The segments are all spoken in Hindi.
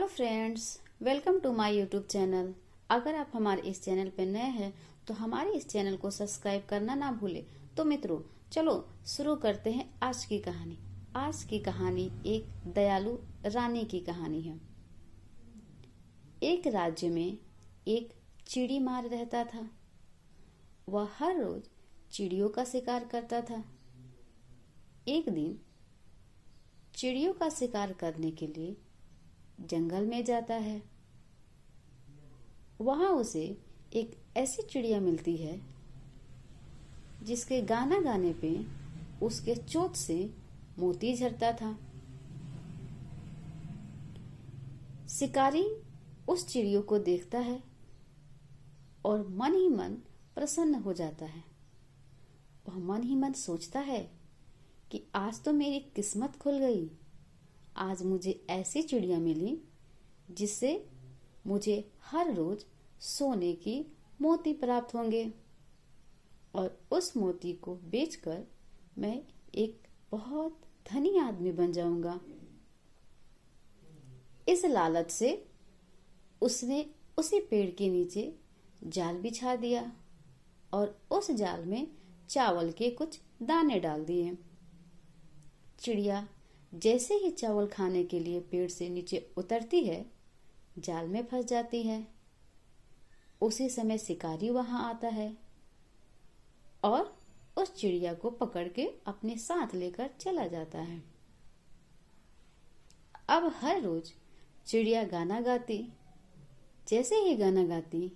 Friends, welcome to my YouTube channel. अगर आप हमारे इस चैनल पर नए हैं तो हमारे इस चैनल को सब्सक्राइब करना ना भूलें। तो मित्रों, चलो शुरू करते हैं आज की कहानी। आज की कहानी एक दयालु रानी की कहानी है। एक राज्य में एक चिड़ी मार रहता था। वह हर रोज चिड़ियों का शिकार करता था। एक दिन चिड़ियों का शिकार करने के लिए जंगल में जाता है। वहां उसे एक ऐसी चिड़िया मिलती है जिसके गाना गाने पे उसके चोंच से मोती झरता था। शिकारी उस चिड़ियों को देखता है और मन ही मन प्रसन्न हो जाता है। वह मन ही मन सोचता है कि आज तो मेरी किस्मत खुल गई। आज मुझे ऐसी चिड़िया मिली जिससे मुझे हर रोज सोने की मोती प्राप्त होंगे और उस मोती को बेचकर मैं एक बहुत धनी आदमी बन जाऊंगा। इस लालच से उसने उसी पेड़ के नीचे जाल बिछा दिया और उस जाल में चावल के कुछ दाने डाल दिए। चिड़िया जैसे ही चावल खाने के लिए पेड़ से नीचे उतरती है, जाल में फंस जाती है। उसी समय शिकारी वहां आता है और उस चिड़िया को पकड़ के अपने साथ लेकर चला जाता है। अब हर रोज चिड़िया गाना गाती। जैसे ही गाना गाती,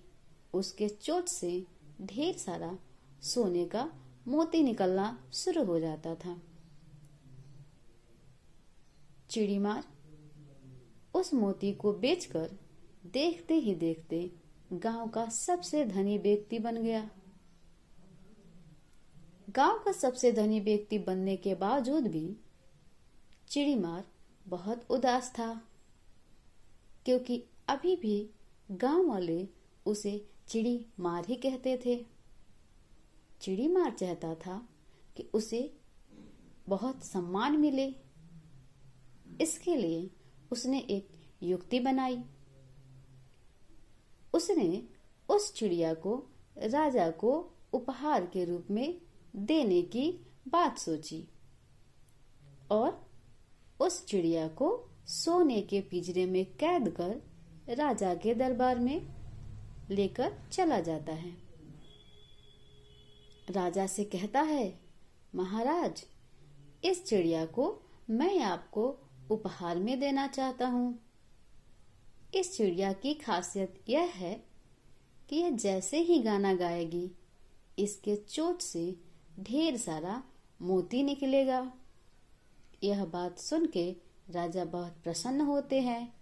उसके चोंच से ढेर सारा सोने का मोती निकलना शुरू हो जाता था। चिड़ीमार उस मोती को बेचकर देखते ही देखते गांव का सबसे धनी व्यक्ति बन गया। गांव का सबसे धनी व्यक्ति बनने के बावजूद भी चिड़ीमार बहुत उदास था, क्योंकि अभी भी गांव वाले उसे चिड़ी मार ही कहते थे। चिड़ीमार चाहता था कि उसे बहुत सम्मान मिले। इसके लिए उसने एक युक्ति बनाई। उसने उस चिड़िया को राजा को उपहार के रूप में देने की बात सोची और उस चिड़िया को सोने के पिंजरे में कैद कर राजा के दरबार में लेकर चला जाता है। राजा से कहता है, महाराज, इस चिड़िया को मैं आपको उपहार में देना चाहता हूँ। इस चिड़िया की खासियत यह है कि यह जैसे ही गाना गाएगी, इसके चोंच से ढेर सारा मोती निकलेगा। यह बात सुन के राजा बहुत प्रसन्न होते हैं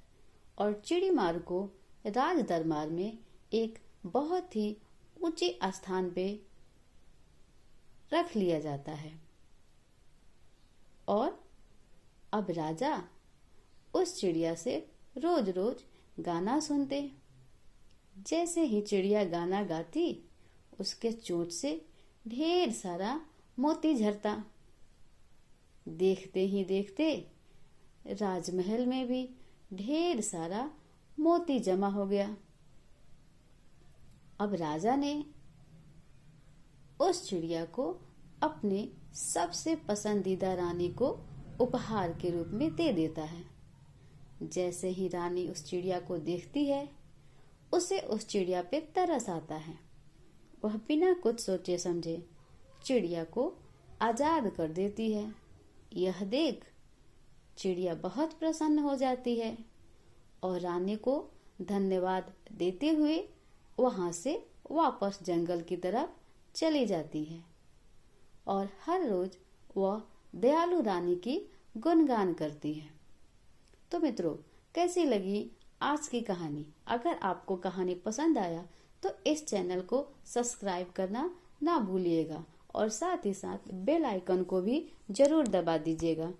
और चिड़ीमार को राज दरबार में एक बहुत ही ऊंचे स्थान पे रख लिया जाता है। और अब राजा उस चिड़िया से रोज रोज गाना सुनते। जैसे ही चिड़िया गाना गाती, उसके चोंच से ढेर सारा मोती झरता। देखते ही देखते राजमहल में भी ढेर सारा मोती जमा हो गया। अब राजा ने उस चिड़िया को अपने सबसे पसंदीदा रानी को उपहार के रूप में दे देता है। जैसे ही रानी उस चिड़िया को देखती है, उसे उस चिड़िया पे तरस आता है। वह बिना कुछ सोचे समझे चिड़िया को आजाद कर देती है। यह देख चिड़िया बहुत प्रसन्न हो जाती है और रानी को धन्यवाद देते हुए वहां से वापस जंगल की तरफ चली जाती है और हर रोज वह दयालु रानी की गुणगान करती है। तो मित्रों, कैसी लगी आज की कहानी? अगर आपको कहानी पसंद आया तो इस चैनल को सब्सक्राइब करना ना भूलिएगा और साथ ही साथ बेल आइकन को भी जरूर दबा दीजिएगा